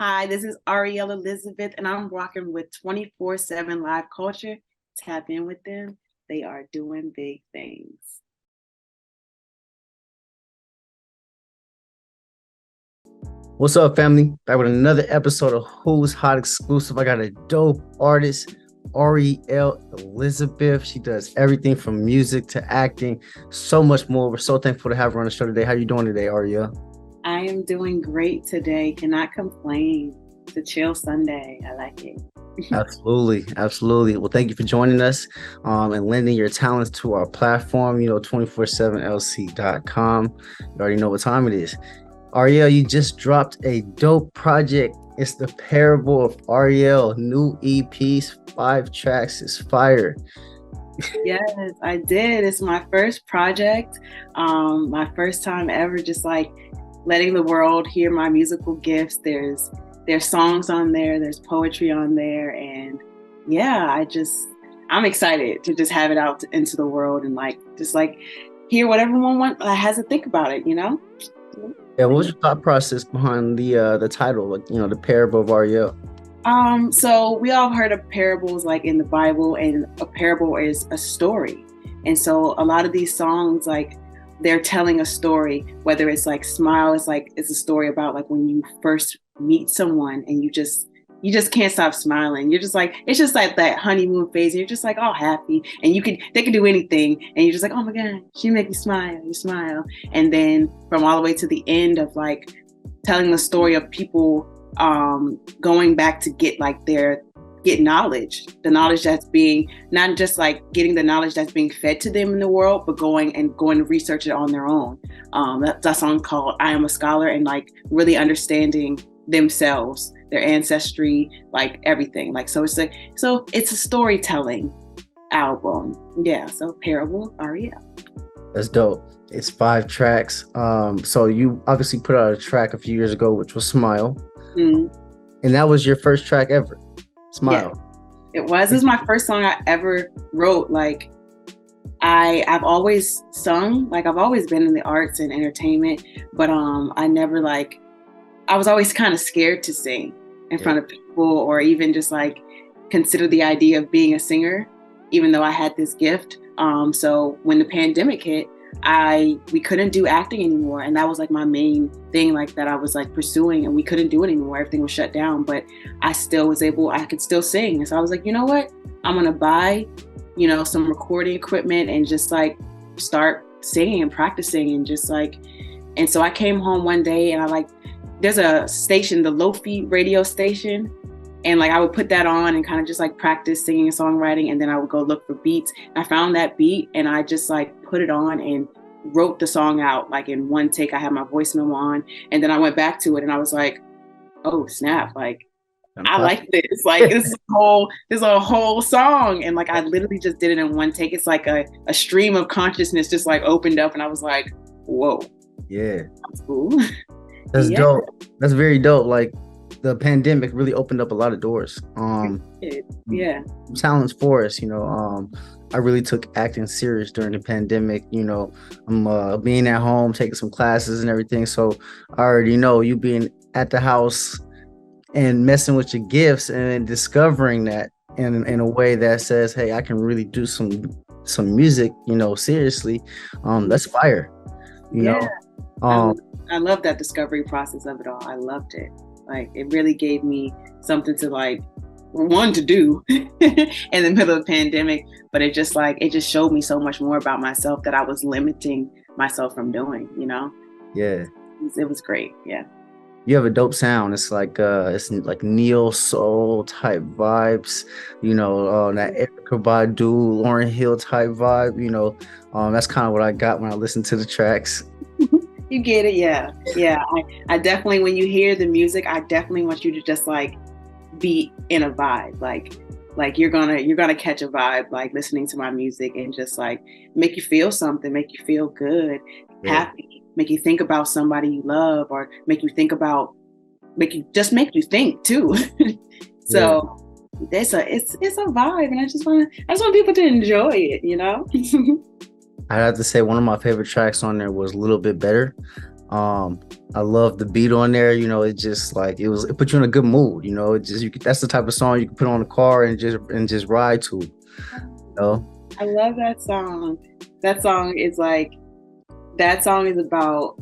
Hi, this is Ariel Elizabeth, and I'm rocking with 24/7 Live Culture. Tap in with them. They are doing big things. What's up, family? Back with another episode of Who's Hot Exclusive. I got a dope artist, Ariel Elizabeth. She does everything from music to acting, so much more. We're so thankful to have her on the show today. How you doing today, Ariel? I am doing great today. Cannot complain. It's a chill Sunday. I like it. Absolutely, absolutely. Well, thank you for joining us and lending your talents to our platform, 247lc.com. You already know what time it is. Ariel, you just dropped a dope project. It's the Parable of Ariel, new EPs, 5 tracks. It's fire. Yes, I did. It's my first project. My first time ever just like letting the world hear my musical gifts. There's songs on there, there's poetry on there, and yeah, I'm excited to just have it out into the world and like just like hear what everyone has to think about it. Yeah, what was your thought process behind the title, like the Parable of Ariel? So we all heard of parables like in the Bible, and a parable is a story. And so a lot of these songs, like they're telling a story, whether it's like Smile, it's a story about like when you first meet someone and you just can't stop smiling. You're just like, it's just like that honeymoon phase, and you're just like all happy, and they can do anything, and you're just like, oh my God, she make me smile, you smile. And then from all the way to the end of like telling the story of people going back to get knowledge, the knowledge that's being not just like getting the knowledge that's being fed to them in the world, but going to research it on their own. That song called I Am a Scholar, and like really understanding themselves, their ancestry, like everything. Like it's a storytelling album. Yeah, so Parable Ariel. That's dope. It's 5 tracks. So you obviously put out a track a few years ago, which was Smile, Mm, and that was your first track ever. yeah, Smile. it was. This is my first song I ever wrote. Like I've always sung, like I've always been in the arts and entertainment, but I never like I was always kind of scared to sing in Yeah. front of people, or even just like consider the idea of being a singer, even though I had this gift. So when the pandemic hit, we couldn't do acting anymore, and that was like my main thing, like that I was like pursuing, and we couldn't do it anymore. Everything was shut down, but I could still sing, and so I was like, you know what, I'm gonna buy, some recording equipment and just like start singing and practicing and just like. And so I came home one day and there's a station, the Lofi radio station, and like I would put that on and kind of just like practice singing and songwriting, and then I would go look for beats. I found that beat and I just like put it on and wrote the song out like in one take. I had my voice memo on, and then I went back to it and I was like, oh snap, like I like this. Like this is a whole song. And like I literally just did it in one take. It's like a stream of consciousness just like opened up, and I was like, whoa, Yeah. that's cool. That's Yeah. dope. That's very dope. Like the pandemic really opened up a lot of doors. Yeah. Talents for us, I really took acting serious during the pandemic. I'm being at home, taking some classes and everything. So I already know you being at the house and messing with your gifts and then discovering that in a way that says, hey, I can really do some music, seriously. That's fire, you Yeah. know. I, Um, I love that discovery process of it all. I loved it. Like it really gave me something to like one to do in the middle of the pandemic, but it just showed me so much more about myself that I was limiting myself from doing. yeah. It was great. Yeah. You have a dope sound. It's like neo soul type vibes, that Erica Badu, Lauren Hill type vibe, that's kind of what I got when I listened to the tracks. You get it. Yeah. Yeah. I definitely, when you hear the music, I definitely want you to just like be in a vibe. Like you're gonna catch a vibe, like listening to my music, and just like make you feel something, make you feel good, Yeah, happy, make you think about somebody you love, or make you think too. yeah. So it's a vibe, and I just want people to enjoy it. I have to say one of my favorite tracks on there was a little bit better. I love the beat on there. It just like it put you in a good mood. That's the type of song you can put on the car and just ride to. I love that song. That song is about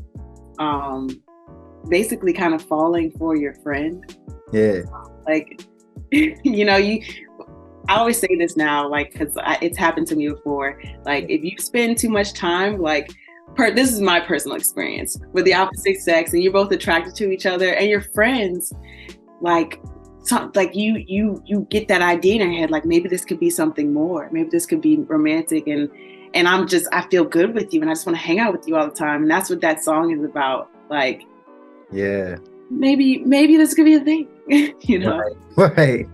basically kind of falling for your friend. Yeah. Like, I always say this now, like, because it's happened to me before. Like, if you spend too much time, like, this is my personal experience with the opposite sex, and you're both attracted to each other, and you're friends, like, you get that idea in your head, like maybe this could be something more. Maybe this could be romantic, and I feel good with you, and I just want to hang out with you all the time. And that's what that song is about. Like, yeah, maybe this could be a thing, Right.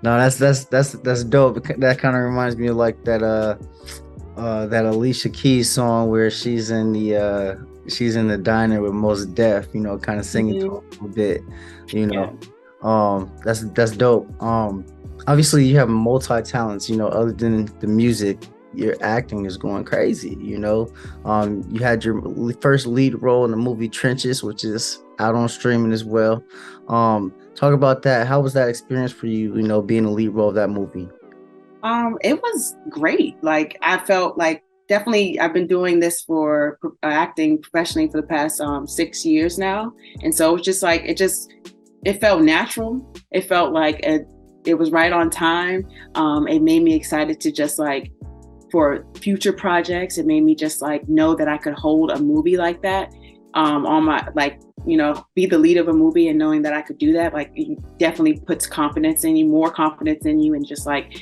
No, that's dope. That kind of reminds me of like that Alicia Keys song where she's in the diner with Mos Def, kind of singing to him a little bit, That's dope. Obviously you have multi-talents, other than the music. Your acting is going crazy, you had your first lead role in the movie Trenches, which is out on streaming as well. Talk about that. How was that experience for you, being a lead role of that movie? It was great. Like, I felt like definitely I've been doing this for acting professionally for the past 6 years now. And so it's just like, it felt natural. It felt like it was right on time. It made me excited to just like, for future projects. It made me just like know that I could hold a movie like that on my, like, be the lead of a movie, and knowing that I could do that, like, it definitely puts more confidence in you, and just like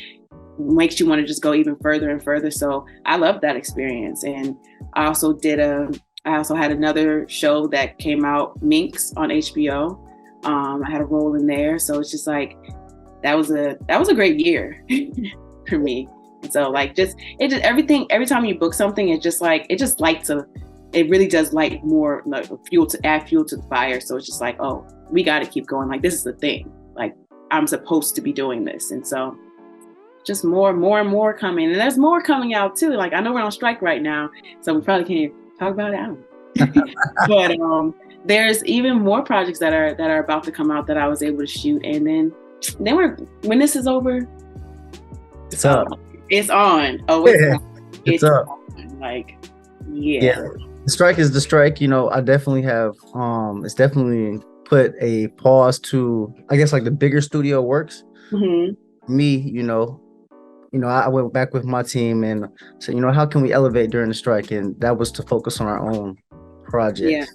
makes you want to just go even further and further. So I love that experience. And I also had another show that came out, Minx, on HBO. I had a role in there. So it's just like, that was a great year for me. And so like, everything, every time you book something, it really does light more, like, add fuel to the fire. So it's just like, oh, we got to keep going. Like, this is the thing. Like, I'm supposed to be doing this. And so just more and more coming. And there's more coming out too. Like, I know we're on strike right now, so we probably can't talk about it. But there's even more projects that are about to come out that I was able to shoot. And then when this is over, it's up. It's on. Oh, it's up. On. Like, yeah. The strike is the strike. I definitely have. It's definitely put a pause to, I guess, like the bigger studio works. Mm-hmm. Me, I went back with my team and said, how can we elevate during the strike? And that was to focus on our own projects,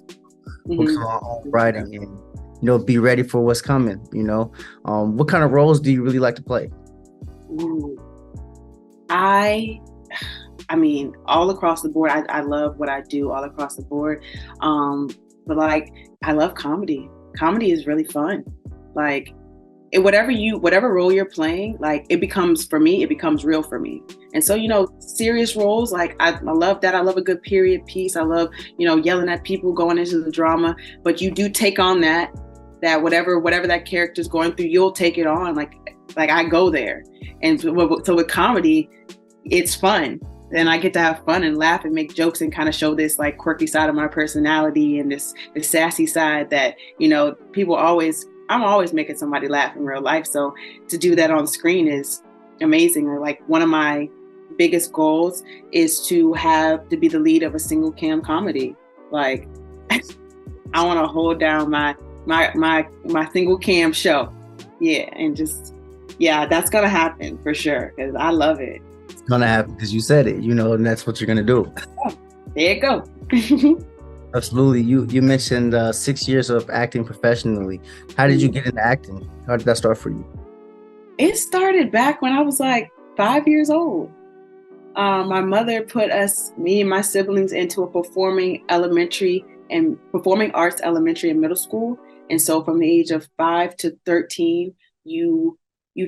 focus on our own writing, and be ready for what's coming. What kind of roles do you really like to play? Ooh. I mean, all across the board, I love what I do all across the board. But like, I love comedy. Comedy is really fun. Like, whatever role you're playing, like, it becomes real for me. And so, serious roles, like, I love that. I love a good period piece. I love, yelling at people, going into the drama, but you do take on that whatever that character's going through, you'll take it on. Like I go there. And so with comedy, it's fun. And I get to have fun and laugh and make jokes and kind of show this like quirky side of my personality and this sassy side that, I'm always making somebody laugh in real life. So to do that on screen is amazing. Or like, one of my biggest goals is to be the lead of a single cam comedy. Like, I want to hold down my single cam show. Yeah. And that's going to happen for sure. Cause I love it. It's going to happen because you said it, and that's what you're going to do. Oh, there you go. Absolutely. You mentioned 6 years of acting professionally. How did you get into acting? How did that start for you? It started back when I was like 5 years old. My mother put me and my siblings, into a performing arts elementary and middle school. And so from the age of 5 to 13, you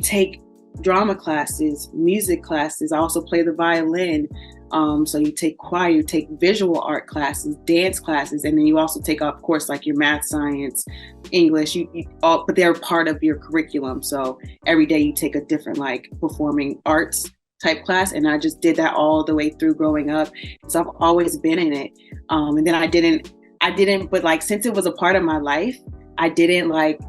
take drama classes, music classes. I also play the violin. So you take choir, you take visual art classes, dance classes, and then you also take, of course, like your math, science, English, but they're part of your curriculum. So every day you take a different like performing arts type class. And I just did that all the way through growing up. So I've always been in it. And then I didn't, but like, since it was a part of my life, I didn't like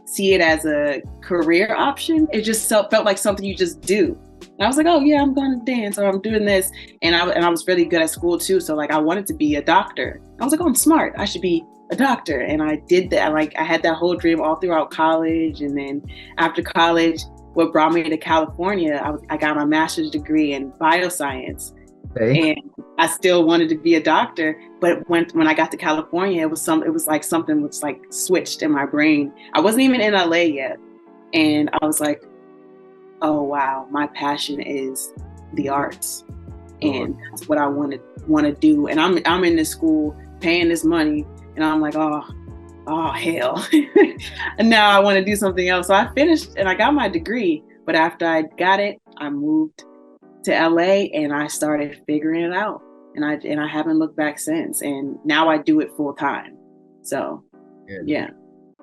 see it as a career option. It just felt like something you just do. And I was like, oh yeah, I'm going to dance, or I'm doing this. And I was really good at school too. So like, I wanted to be a doctor. I was like, oh, I'm smart. I should be a doctor. And I did that. Like, I had that whole dream all throughout college. And then after college, what brought me to California, I got my master's degree in bioscience. Okay. And I still wanted to be a doctor, but when I got to California, it was like something was like switched in my brain. I wasn't even in LA yet, and I was like, oh wow, my passion is the arts, and that's what I want to do. And I'm in this school paying this money, and I'm like, oh hell, and now I want to do something else. So I finished and I got my degree, but after I got it, I moved to LA and I started figuring it out, and I haven't looked back since. And now I do it full time. So yeah.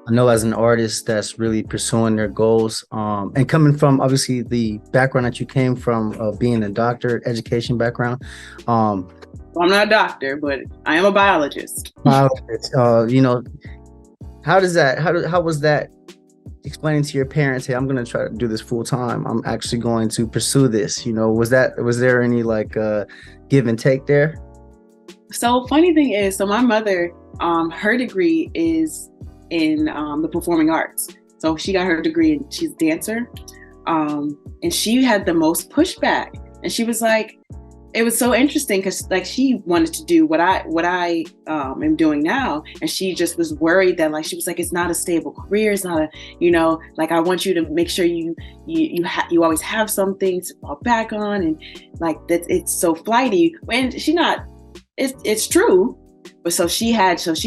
I know as an artist that's really pursuing their goals, and coming from obviously the background that you came from, being a doctor, education background. Well, I'm not a doctor, but I am a biologist. You know, how was that explaining to your parents, hey, I'm going to try to do this full time. I'm actually going to pursue this. You know, was there any like give and take there? So funny thing is, so my mother, her degree is in the performing arts. So she got her degree and she's a dancer. And she had the most pushback. And she was like, it was so interesting because like she wanted to do what I am doing now, and she just was worried that like she was like, it's not a stable career, it's not a, you know, like I want you to make sure you always have something to fall back on, and like that it's so flighty. And it's true, but so she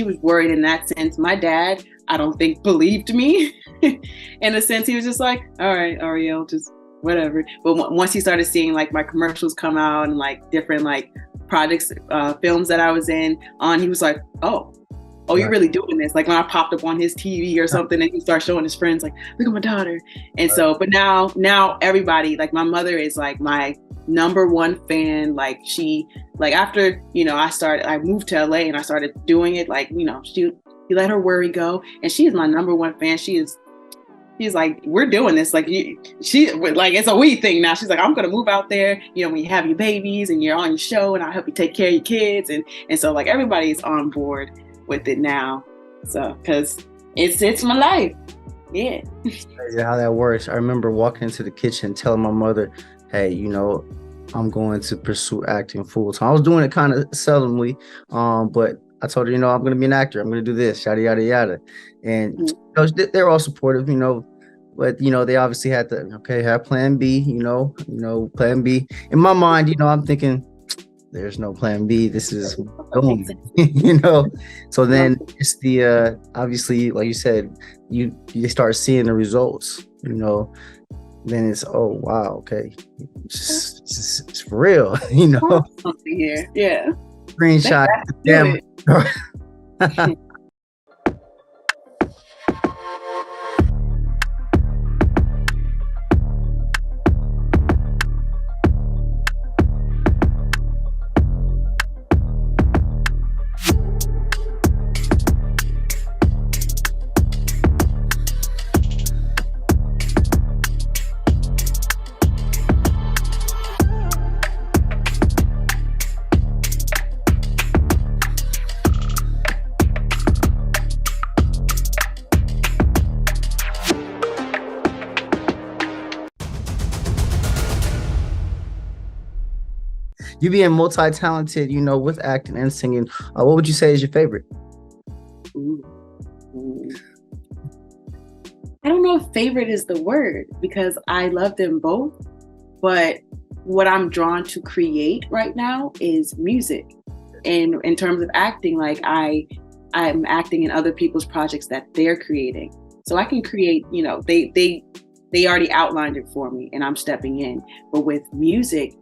was worried in that sense. My dad, I don't think believed me in a sense. He was just like, all right, Ariel, just whatever. But once he started seeing like my commercials come out and like different like projects, films that I was in on, he was like, oh, you're really doing this. Like when I popped up on his TV or something, and he started showing his friends like, look at my daughter. And so, but now everybody, like my mother is like my number one fan. Like she, like after, you know, I moved to LA and I started doing it, like, you know, she let her worry go, and she is my number one fan. She's like, we're doing this. Like she like, it's a we thing now. She's like, I'm gonna move out there, you know, when you have your babies and you're on your show, and I'll help you take care of your kids. And so like everybody's on board with it now. So because it's my life. Yeah. Crazy how that works. I remember walking into the kitchen telling my mother, hey, you know, I'm going to pursue acting full time. I was doing it kind of seldomly, but I told her, you know, I'm going to be an actor. I'm going to do this, yada, yada, yada. And you know, they're all supportive, you know, but, you know, they obviously had to, have plan B, you know, plan B. In my mind, you know, I'm thinking, there's no plan B. This is going, you know. So then it's the, obviously, like you said, you start seeing the results, you know. Then it's, oh, wow, okay. It's for real, you know. Something here. Yeah. Screenshot. Damn. You being multi-talented, you know, with acting and singing, what would you say is your favorite? I don't know if favorite is the word, because I love them both. But what I'm drawn to create right now is music. And in terms of acting, like I'm acting in other people's projects that they're creating. So I can create, you know, they already outlined it for me and I'm stepping in. But with music,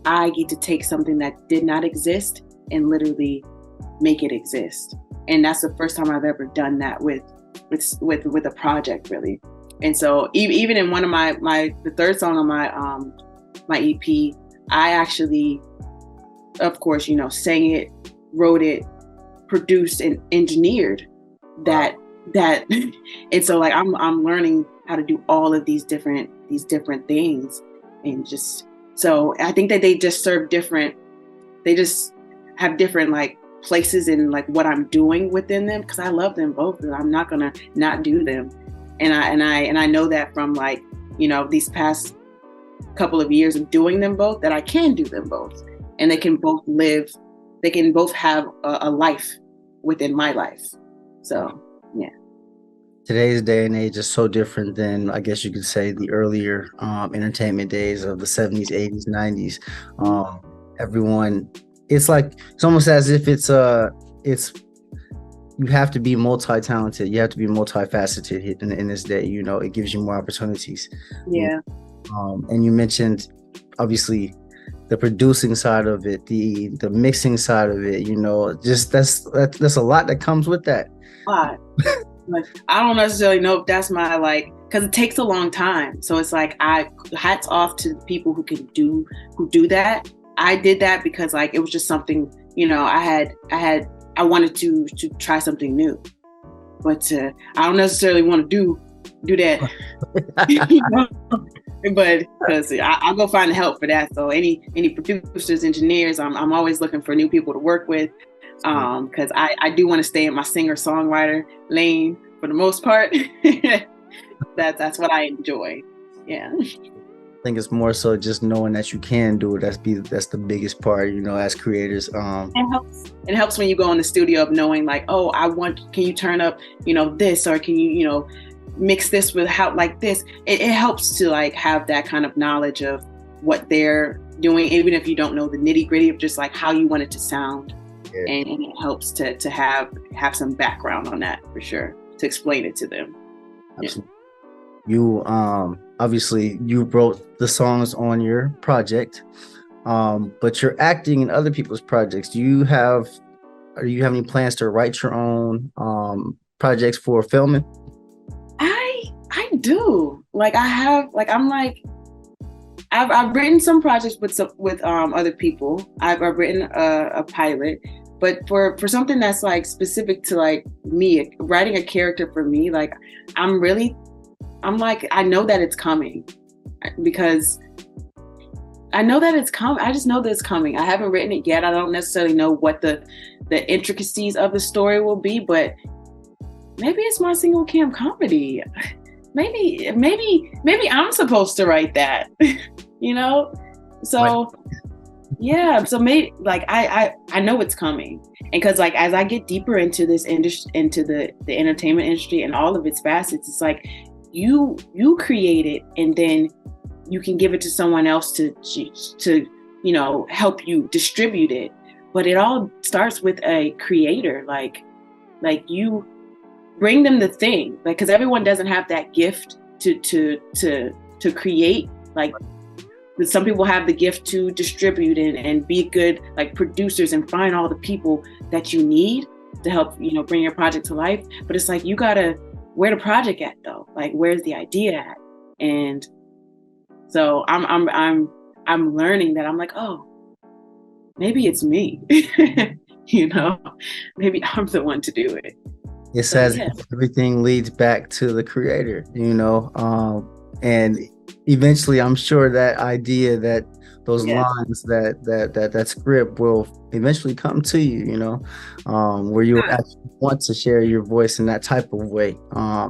I get to take something that did not exist and literally make it exist. And that's the first time I've ever done that with a project, really. And so even in one of the third song on my EP, I actually, of course, you know, sang it, wrote it, produced and engineered that and so like I'm learning how to do all of these different things, and just so I think that they just serve different, they just have different like places in like what I'm doing within them, because I love them both and I'm not gonna not do them. And I know that from like, you know, these past couple of years of doing them both, that I can do them both, and they can both have a life within my life. So yeah. Today's day and age is so different than, I guess you could say, the earlier entertainment days of the 70s, 80s, 90s. Everyone, it's almost as if it's you have to be multi-talented, you have to be multifaceted in this day. You know, it gives you more opportunities. Yeah. And you mentioned obviously the producing side of it, the mixing side of it. You know, just that's a lot that comes with that. But I don't necessarily know if that's my like, because it takes a long time. So it's like, hats off to the people who do that. I did that because like it was just something, you know, I wanted to try something new, but I don't necessarily want to do that. You know? But because I'll go find help for that. So any producers, engineers, I'm always looking for new people to work with. Because I do want to stay in my singer-songwriter lane for the most part. That's what I enjoy. Yeah. I think it's more so just knowing that you can do it. That's the biggest part, you know, as creators. It helps when you go in the studio of knowing like, oh, can you turn up, you know, this, or can you, you know, mix this with how like this. It helps to like have that kind of knowledge of what they're doing, even if you don't know the nitty-gritty of just like how you want it to sound. Yeah. And it helps to have some background on that for sure, to explain it to them. Absolutely. Yeah. You obviously you wrote the songs on your project, but you're acting in other people's projects. Do you have any plans to write your own projects for filming? I do. Like I have, like I'm like, I've written some projects with other people. I've written a pilot, but for something that's like specific to like me, writing a character for me, like I'm like, I know that it's coming, because I know that it's coming. I just know that it's coming. I haven't written it yet. I don't necessarily know what the intricacies of the story will be, but maybe it's my single cam comedy. Maybe I'm supposed to write that, you know? So right. Yeah, so maybe like I know it's coming. And cause like, as I get deeper into this industry, into the entertainment industry and all of its facets, it's like you create it and then you can give it to someone else to, you know, help you distribute it. But it all starts with a creator, like you bring them the thing, like, because everyone doesn't have that gift to create. Like some people have the gift to distribute and be good like producers and find all the people that you need to help, you know, bring your project to life. But it's like, you gotta, where the project at though? Like, where's the idea at? And so I'm learning that. I'm like, oh, maybe it's me. You know, maybe I'm the one to do it. It says everything leads back to the creator, you know, and eventually I'm sure that idea, that those lines, that script will eventually come to you, you know, where you actually want to share your voice in that type of way,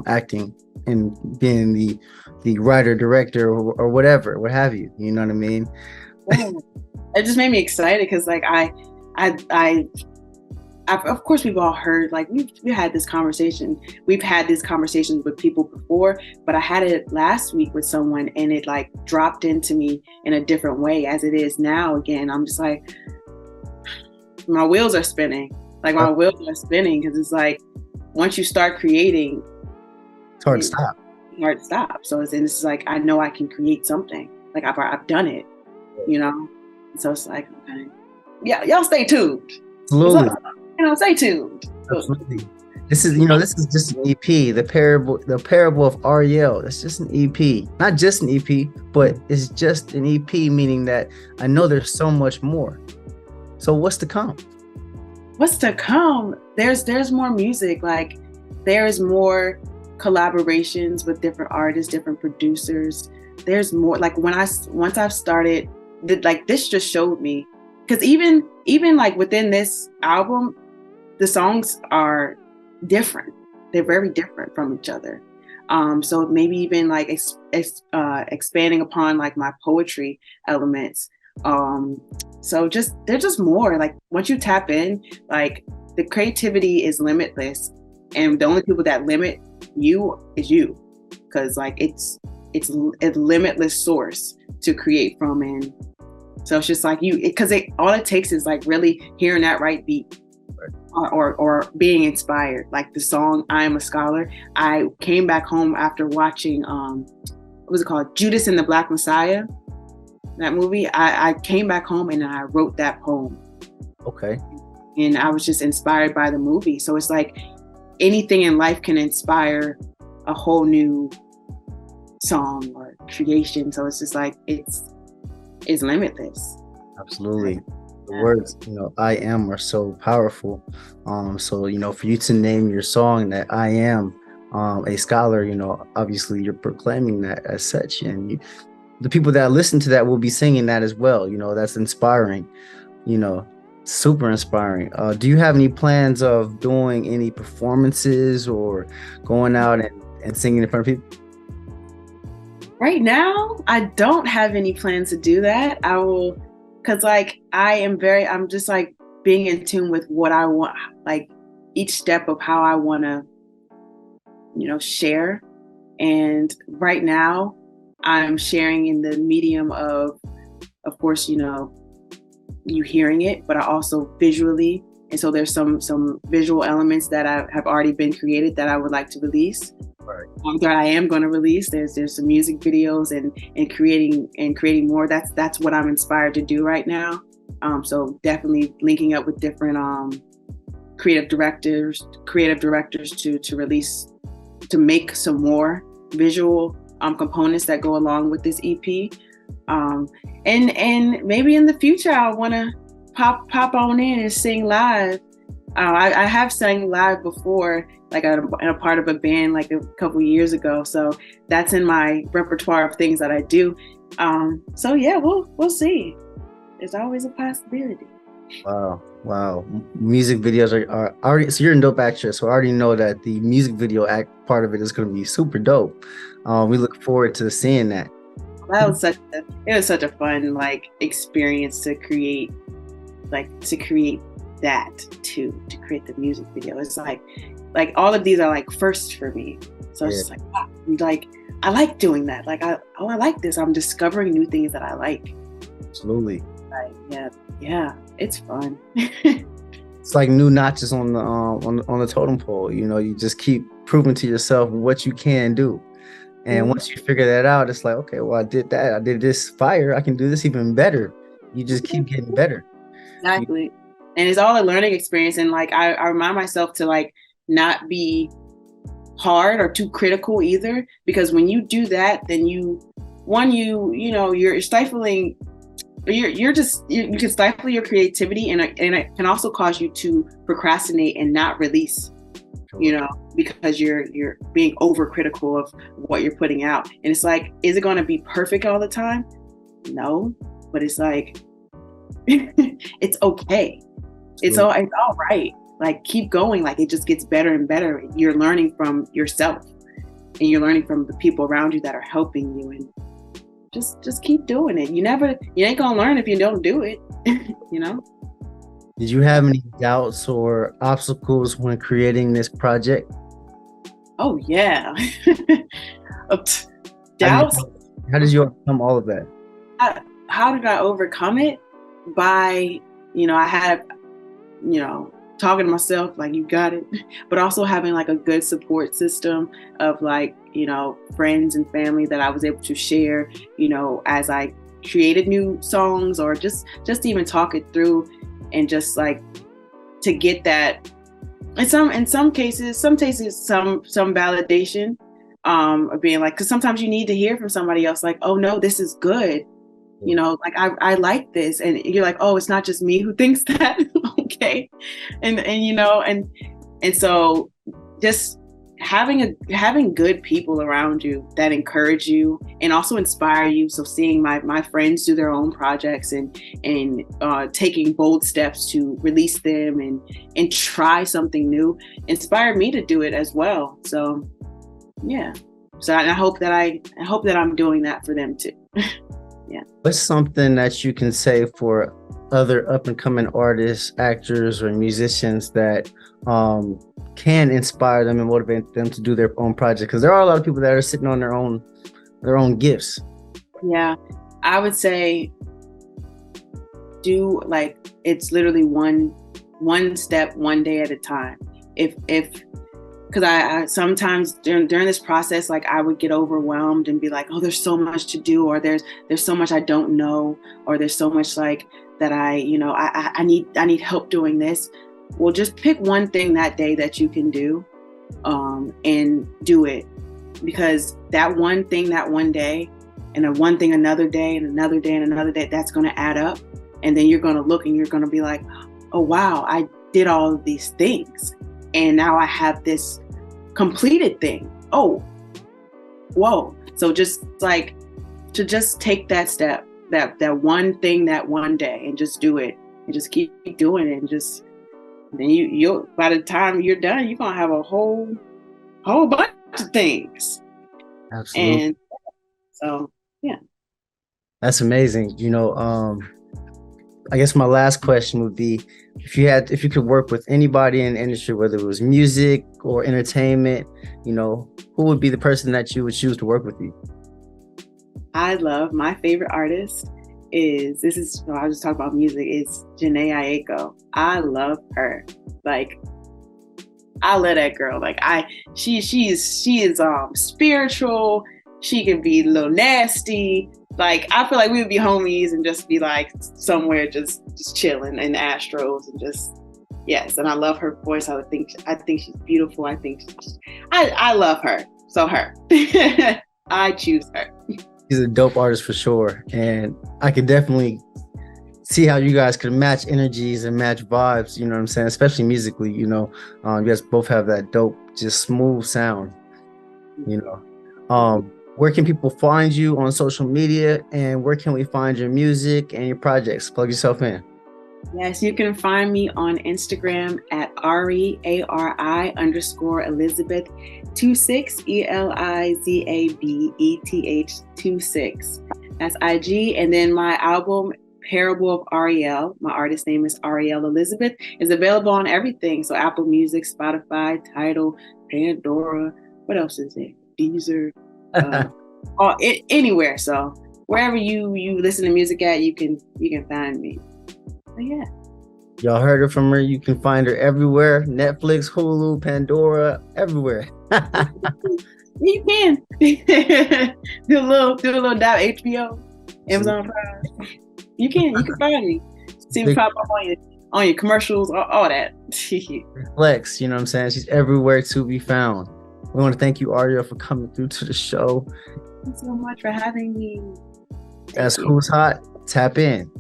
acting and being the writer, director, or whatever, what have you, you know what I mean? It just made me excited because like of course, we've all heard, like we had this conversation. We've had these conversations with people before, but I had it last week with someone and it like dropped into me in a different way as it is now. Again, I'm just like, my wheels are spinning. Like my wheels are spinning because it's like, once you start creating, it's hard to stop. Hard to stop. So it's like, I know I can create something. Like I've done it, you know? So it's like, okay. Yeah, y'all stay tuned. Absolutely. You know, stay tuned. Absolutely. This is just an EP. The Parable of Ariel. That's just an EP. Not just an EP, but it's just an EP, meaning that I know there's so much more. So what's to come? what's to come? There's more music. Like there's more collaborations with different artists, different producers. There's more. Like once I've started, like this just showed me, because even like within this album, the songs are different. They're very different from each other. So maybe even like expanding upon like my poetry elements. So just there's just more. Like once you tap in, like the creativity is limitless, and the only people that limit you is you, because like it's a limitless source to create from, and so it's just like you, because all it takes is like really hearing that right beat. Or being inspired, like the song "I Am a Scholar." I came back home after watching what was it called, Judas and the Black Messiah, that movie. I came back home and I wrote that poem. Okay. And I was just inspired by the movie. So it's like anything in life can inspire a whole new song or creation. So it's just like it's limitless. Absolutely. The words, I am are so powerful. So, for you to name your song that I am a scholar, obviously you're proclaiming that as such. And the people that listen to that will be singing that as well. That's inspiring, super inspiring. Do you have any plans of doing any performances or going out and singing in front of people? Right now, I don't have any plans to do that. I will, because like I'm just like being in tune with what I want, like each step of how I want to, share. And right now I'm sharing in the medium of course, you hearing it, but I also visually. And so there's some visual elements that have already been created that I would like to release. Right. That I am going to release. There's some music videos and creating more. That's what I'm inspired to do right now. So definitely linking up with different creative directors to release, to make some more visual components that go along with this EP. And maybe in the future I want to pop on in and sing live. I have sang live before, like in a part of a band like a couple years ago. So that's in my repertoire of things that I do. So yeah, we'll see. There's always a possibility. Wow. Music videos are already, so you're a dope actress. So I already know that the music video act part of it is going to be super dope. We look forward to seeing that. That was such a fun like experience to create that to create the music video. It's like all of these are like firsts for me. So it's just like, wow, like I like doing that. Like I like this. I'm discovering new things that I like. Absolutely. Like, yeah, it's fun. It's like new notches on the totem pole. You just keep proving to yourself what you can do. And once you figure that out, it's like, okay, well, I did that. I did this fire. I can do this even better. You just keep getting better. Exactly. And it's all a learning experience. And like, I remind myself to like not be hard or too critical either, because when you do that, then you're stifling, you can stifle your creativity, and it can also cause you to procrastinate and not release, because you're being overcritical of what you're putting out. And it's like, is it going to be perfect all the time? No, but it's like, it's okay. It's all right. Like keep going. Like it just gets better and better. You're learning from yourself, and you're learning from the people around you that are helping you, and just keep doing it. You ain't gonna learn if you don't do it. Did you have any doubts or obstacles when creating this project? Oh yeah. Doubts. How did you overcome all of that? How did I overcome it? By, I had, talking to myself, like, you got it, but also having like a good support system of like, friends and family that I was able to share, as I created new songs, or just even talk it through, and just like to get that in some cases some validation of being like, because sometimes you need to hear from somebody else like, oh no, this is good. Like I like this, and you're like, oh, it's not just me who thinks that. Okay. And you know, and so just having good people around you that encourage you and also inspire you. So seeing my friends do their own projects and taking bold steps to release them and try something new inspired me to do it as well. So yeah. So I hope that I'm doing that for them too. Yeah. What's something that you can say for other up and coming artists, actors, or musicians that can inspire them and motivate them to do their own project? Because there are a lot of people that are sitting on their own gifts. Yeah, I would say do like it's literally one step, one day at a time. If because I sometimes during this process, like I would get overwhelmed and be like, oh, there's so much to do, or there's so much I don't know, or there's so much like that I need help doing this. Well, just pick one thing that day that you can do, and do it, because that one thing that one day, and a one thing another day, and another day, and another day, that's going to add up, and then you're going to look and you're going to be like, oh wow, I did all of these things, and now I have this completed thing. Oh, whoa! So just like to just take that step, that one thing, that one day, and just do it, and just keep doing it, and just. Then you'll by the time you're done, you're gonna have a whole bunch of things. Absolutely. And so yeah. That's amazing. I guess my last question would be if you could work with anybody in the industry, whether it was music or entertainment, who would be the person that you would choose to work with you? I love my favorite artist I was just talking about music, is Jhené Aiko. I love her. Like I love that girl. Like she is spiritual. She can be a little nasty. Like I feel like we would be homies and just be like somewhere just chilling in the Astros and just yes. And I love her voice. I think she's beautiful. I love her. So her. I choose her. She's a dope artist for sure, and I could definitely see how you guys could match energies and match vibes. You know what I'm saying? Especially musically. You guys both have that dope, just smooth sound. Where can people find you on social media, and where can we find your music and your projects? Plug yourself in. Yes, you can find me on Instagram at Ari_Elizabeth 26 ELIZABETH 26. That's IG. And then my album Parable of Ariel, my artist name is Ariel Elizabeth, is available on everything. So Apple Music, Spotify, Tidal, Pandora. What else is it? Deezer. Anywhere. So wherever you listen to music at, you can find me. Yeah. Y'all heard it from her. You can find her everywhere. Netflix, Hulu, Pandora, everywhere. You can do a little dab HBO, Amazon Prime. You can find me. See me pop up on your commercials, all that. Flex, you know what I'm saying? She's everywhere to be found. We want to thank you, Ariel, for coming through to the show. Thanks so much for having me. That's Who's Hot. Tap in.